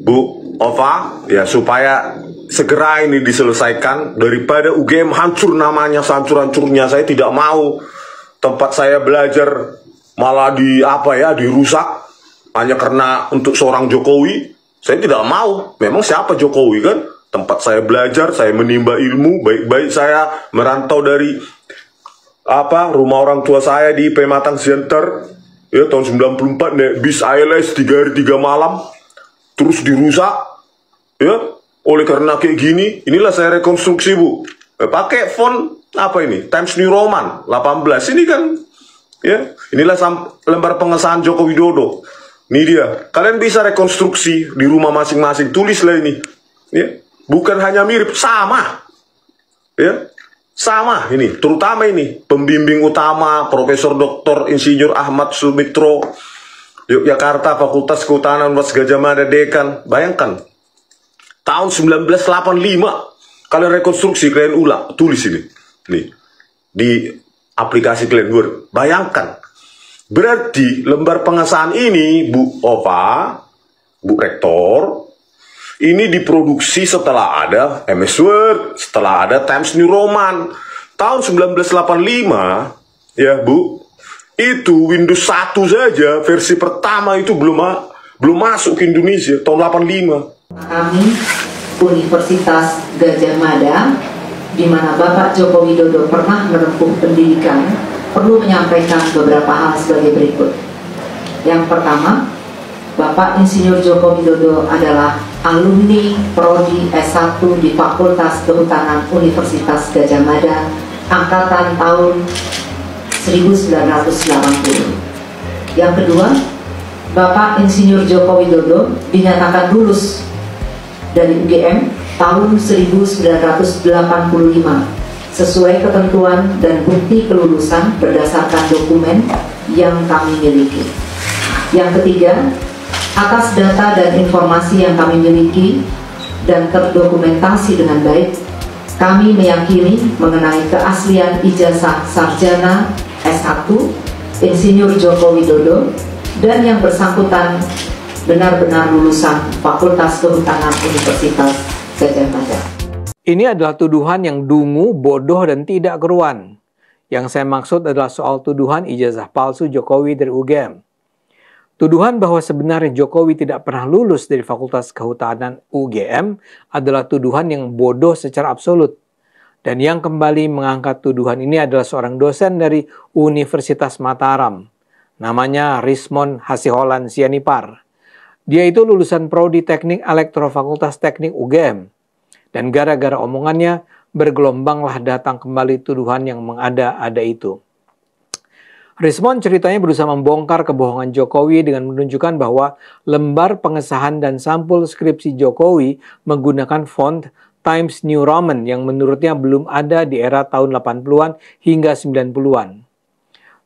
Bu Ova, ya supaya segera ini diselesaikan daripada UGM hancur namanya, hancur-hancurnya. Saya tidak mau tempat saya belajar malah dirusak hanya karena untuk seorang Jokowi. Saya tidak mau. Memang siapa Jokowi kan? Tempat saya belajar, saya menimba ilmu, baik-baik saya merantau dari rumah orang tua saya di Pematang Center ya tahun 94 naik bis ALS 3 hari 3 malam terus dirusak ya oleh karena kayak gini. Inilah saya rekonstruksi, Bu, pakai font Times New Roman 18 ini kan ya. Inilah lembar pengesahan Joko Widodo. Ini dia, kalian bisa rekonstruksi di rumah masing-masing, tulislah ini ya. Bukan hanya mirip, sama ya, sama ini. Terutama ini pembimbing utama Profesor Dr. Insinyur Ahmad Sumitro, Yogyakarta, Fakultas Kehutanan Universitas Gadjah Mada, Dekan. Bayangkan tahun 1985 kalian rekonstruksi, kalian ulang, tulis ini nih di aplikasi kalian Word. Bayangkan, berarti lembar pengesahan ini, Bu Ova, Bu Rektor, ini diproduksi setelah ada MS Word, setelah ada Times New Roman. Tahun 1985, ya Bu, itu Windows 1 saja, versi pertama itu belum masuk ke Indonesia, tahun 85. Kami, Universitas Gadjah Mada, di mana Bapak Joko Widodo pernah menempuh pendidikan, perlu menyampaikan beberapa hal sebagai berikut. Yang pertama, Bapak Insinyur Joko Widodo adalah alumni Prodi S1 di Fakultas Kehutanan Universitas Gadjah Mada angkatan tahun 1980. Yang kedua, Bapak Insinyur Joko Widodo dinyatakan lulus dari UGM tahun 1985 sesuai ketentuan dan bukti kelulusan berdasarkan dokumen yang kami miliki. Yang ketiga, atas data dan informasi yang kami miliki dan terdokumentasi dengan baik, kami meyakini mengenai keaslian ijazah sarjana S1 Insinyur Joko Widodo dan yang bersangkutan benar-benar lulusan Fakultas Kehutanan Universitas Gadjah Mada. Ini adalah tuduhan yang dungu, bodoh, dan tidak keruan. Yang saya maksud adalah soal tuduhan ijazah palsu Jokowi dari UGM. Tuduhan bahwa sebenarnya Jokowi tidak pernah lulus dari Fakultas Kehutanan UGM adalah tuduhan yang bodoh secara absolut. Dan yang kembali mengangkat tuduhan ini adalah seorang dosen dari Universitas Mataram. Namanya Rismon Hasiholan Sianipar. Dia itu lulusan Prodi Teknik Elektro Fakultas Teknik UGM. Dan gara-gara omongannya, bergelombanglah datang kembali tuduhan yang mengada-ada itu. Rismon ceritanya berusaha membongkar kebohongan Jokowi dengan menunjukkan bahwa lembar pengesahan dan sampul skripsi Jokowi menggunakan font Times New Roman yang menurutnya belum ada di era tahun 80-an hingga 90-an.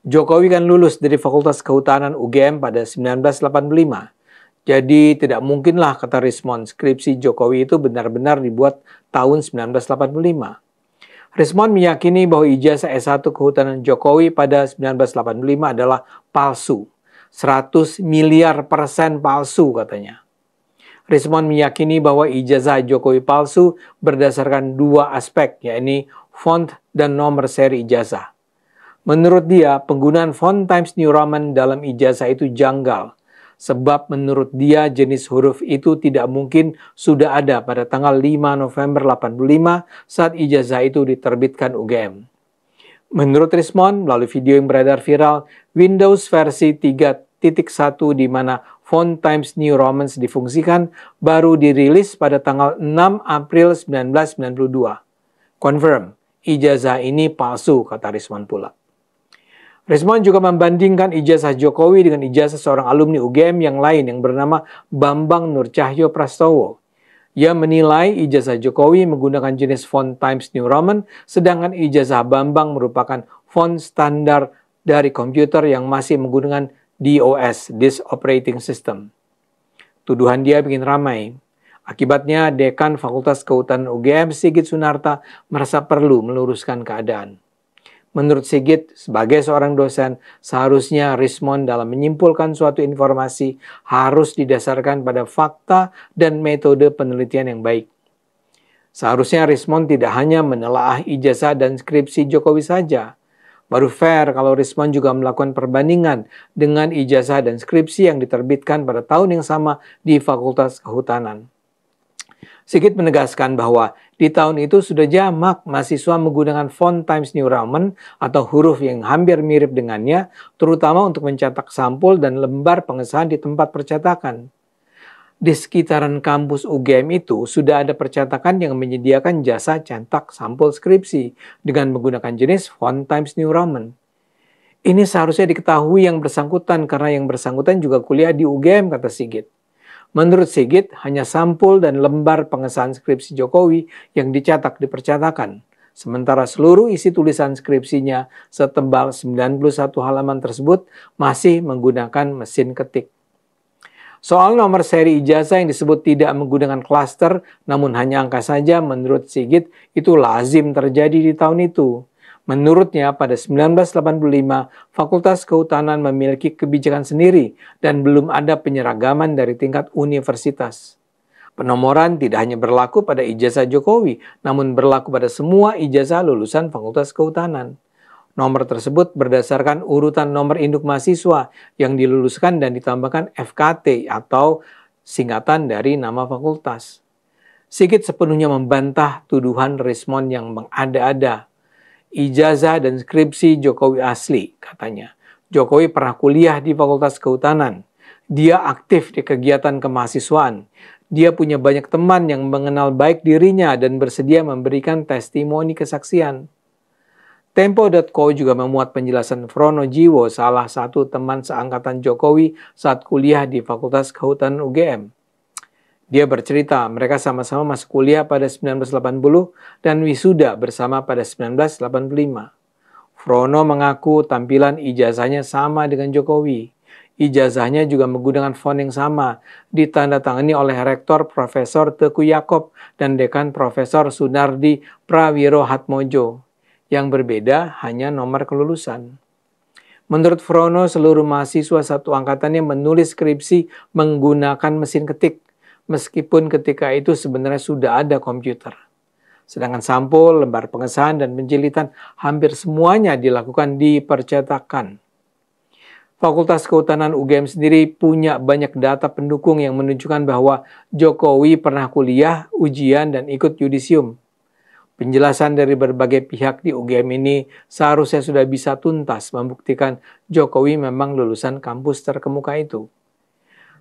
Jokowi kan lulus dari Fakultas Kehutanan UGM pada 1985. Jadi tidak mungkinlah, kata Rismon, skripsi Jokowi itu benar-benar dibuat tahun 1985. Rismon meyakini bahwa ijazah S1 Kehutanan Jokowi pada 1985 adalah palsu. 100 miliar % palsu, katanya. Rismon meyakini bahwa ijazah Jokowi palsu berdasarkan dua aspek, yakni font dan nomor seri ijazah. Menurut dia, penggunaan font Times New Roman dalam ijazah itu janggal. Sebab menurut dia jenis huruf itu tidak mungkin sudah ada pada tanggal 5 November 85 saat ijazah itu diterbitkan UGM. Menurut Rismon, melalui video yang beredar viral, Windows versi 3.1 di mana font Times New Romans difungsikan baru dirilis pada tanggal 6 April 1992. Confirm, ijazah ini palsu, kata Rismon pula. Rismon juga membandingkan ijazah Jokowi dengan ijazah seorang alumni UGM yang lain yang bernama Bambang Nur Cahyo Prastowo. Ia menilai ijazah Jokowi menggunakan jenis font Times New Roman, sedangkan ijazah Bambang merupakan font standar dari komputer yang masih menggunakan DOS, Disk Operating System. Tuduhan dia bikin ramai. Akibatnya, Dekan Fakultas Kehutanan UGM Sigit Sunarta merasa perlu meluruskan keadaan. Menurut Sigit, sebagai seorang dosen, seharusnya Rismond dalam menyimpulkan suatu informasi harus didasarkan pada fakta dan metode penelitian yang baik. Seharusnya Rismond tidak hanya menelaah ijazah dan skripsi Jokowi saja. Baru fair kalau Rismond juga melakukan perbandingan dengan ijazah dan skripsi yang diterbitkan pada tahun yang sama di Fakultas Kehutanan. Sigit menegaskan bahwa di tahun itu sudah jamak mahasiswa menggunakan font Times New Roman atau huruf yang hampir mirip dengannya, terutama untuk mencetak sampul dan lembar pengesahan di tempat percetakan. Di sekitaran kampus UGM itu sudah ada percetakan yang menyediakan jasa cetak sampul skripsi dengan menggunakan jenis font Times New Roman. Ini seharusnya diketahui yang bersangkutan karena yang bersangkutan juga kuliah di UGM, kata Sigit. Menurut Sigit, hanya sampul dan lembar pengesahan skripsi Jokowi yang dicetak di percetakan. Sementara seluruh isi tulisan skripsinya setebal 91 halaman tersebut masih menggunakan mesin ketik. Soal nomor seri ijazah yang disebut tidak menggunakan klaster namun hanya angka saja, menurut Sigit itu lazim terjadi di tahun itu. Menurutnya pada 1985 Fakultas Kehutanan memiliki kebijakan sendiri dan belum ada penyeragaman dari tingkat universitas. Penomoran tidak hanya berlaku pada ijazah Jokowi, namun berlaku pada semua ijazah lulusan Fakultas Kehutanan. Nomor tersebut berdasarkan urutan nomor induk mahasiswa yang diluluskan dan ditambahkan FKT atau singkatan dari nama fakultas. Sigit sepenuhnya membantah tuduhan Rismond yang mengada-ada. Ijazah dan skripsi Jokowi asli, katanya. Jokowi pernah kuliah di Fakultas Kehutanan. Dia aktif di kegiatan kemahasiswaan. Dia punya banyak teman yang mengenal baik dirinya dan bersedia memberikan testimoni kesaksian. Tempo.co juga memuat penjelasan Frono Jiwo, salah satu teman seangkatan Jokowi saat kuliah di Fakultas Kehutanan UGM. Dia bercerita mereka sama-sama masuk kuliah pada 1980 dan wisuda bersama pada 1985. Frono mengaku tampilan ijazahnya sama dengan Jokowi. Ijazahnya juga menggunakan font yang sama, ditandatangani oleh Rektor Profesor Teguh Yaakob dan Dekan Profesor Sunardi Prawirohatmojo. Yang berbeda hanya nomor kelulusan. Menurut Frono, seluruh mahasiswa satu angkatannya menulis skripsi menggunakan mesin ketik, meskipun ketika itu sebenarnya sudah ada komputer. Sedangkan sampul, lembar pengesahan, dan penjilitan hampir semuanya dilakukan di percetakan. Fakultas Kehutanan UGM sendiri punya banyak data pendukung yang menunjukkan bahwa Jokowi pernah kuliah, ujian, dan ikut yudisium. Penjelasan dari berbagai pihak di UGM ini seharusnya sudah bisa tuntas membuktikan Jokowi memang lulusan kampus terkemuka itu.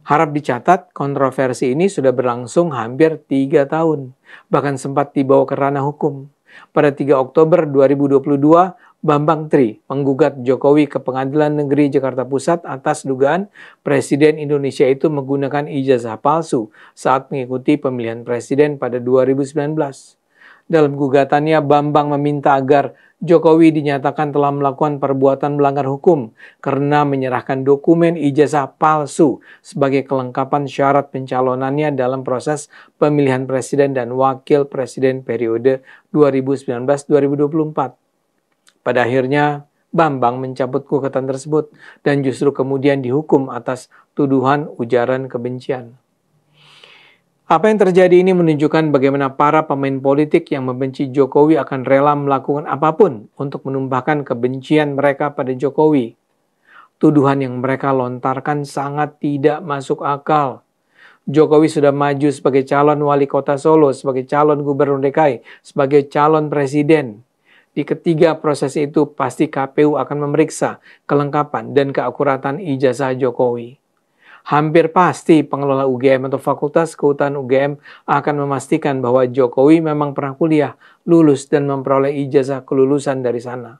Harap dicatat, kontroversi ini sudah berlangsung hampir 3 tahun, bahkan sempat dibawa ke ranah hukum. Pada 3 Oktober 2022, Bambang Tri menggugat Jokowi ke Pengadilan Negeri Jakarta Pusat atas dugaan Presiden Indonesia itu menggunakan ijazah palsu saat mengikuti pemilihan presiden pada 2019. Dalam gugatannya, Bambang meminta agar Jokowi dinyatakan telah melakukan perbuatan melanggar hukum karena menyerahkan dokumen ijazah palsu sebagai kelengkapan syarat pencalonannya dalam proses pemilihan presiden dan wakil presiden periode 2019-2024. Pada akhirnya, Bambang mencabut gugatan tersebut dan justru kemudian dihukum atas tuduhan ujaran kebencian. Apa yang terjadi ini menunjukkan bagaimana para pemain politik yang membenci Jokowi akan rela melakukan apapun untuk menumpahkan kebencian mereka pada Jokowi. Tuduhan yang mereka lontarkan sangat tidak masuk akal. Jokowi sudah maju sebagai calon wali kota Solo, sebagai calon gubernur DKI, sebagai calon presiden. Di ketiga proses itu pasti KPU akan memeriksa kelengkapan dan keakuratan ijazah Jokowi. Hampir pasti pengelola UGM atau Fakultas Kehutanan UGM akan memastikan bahwa Jokowi memang pernah kuliah, lulus, dan memperoleh ijazah kelulusan dari sana.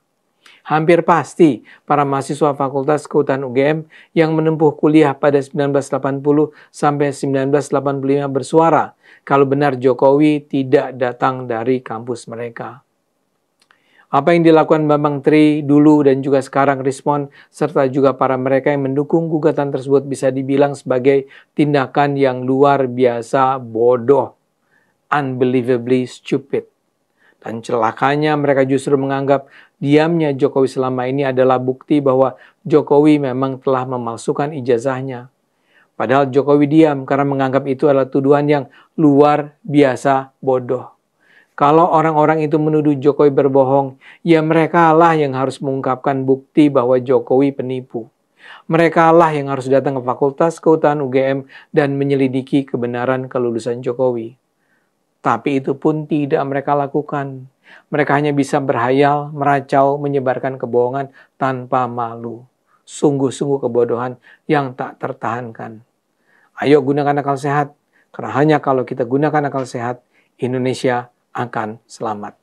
Hampir pasti para mahasiswa Fakultas Kehutanan UGM yang menempuh kuliah pada 1980 sampai 1985 bersuara kalau benar Jokowi tidak datang dari kampus mereka. Apa yang dilakukan Bambang Tri dulu dan juga sekarang Rismond serta juga para mereka yang mendukung gugatan tersebut bisa dibilang sebagai tindakan yang luar biasa bodoh, unbelievably stupid. Dan celakanya mereka justru menganggap diamnya Jokowi selama ini adalah bukti bahwa Jokowi memang telah memalsukan ijazahnya. Padahal Jokowi diam karena menganggap itu adalah tuduhan yang luar biasa bodoh. Kalau orang-orang itu menuduh Jokowi berbohong, ya mereka lah yang harus mengungkapkan bukti bahwa Jokowi penipu. Mereka lah yang harus datang ke Fakultas Kehutanan UGM dan menyelidiki kebenaran kelulusan Jokowi. Tapi itu pun tidak mereka lakukan. Mereka hanya bisa berhayal, meracau, menyebarkan kebohongan tanpa malu. Sungguh-sungguh kebodohan yang tak tertahankan. Ayo gunakan akal sehat, karena hanya kalau kita gunakan akal sehat, Indonesia akan selamat.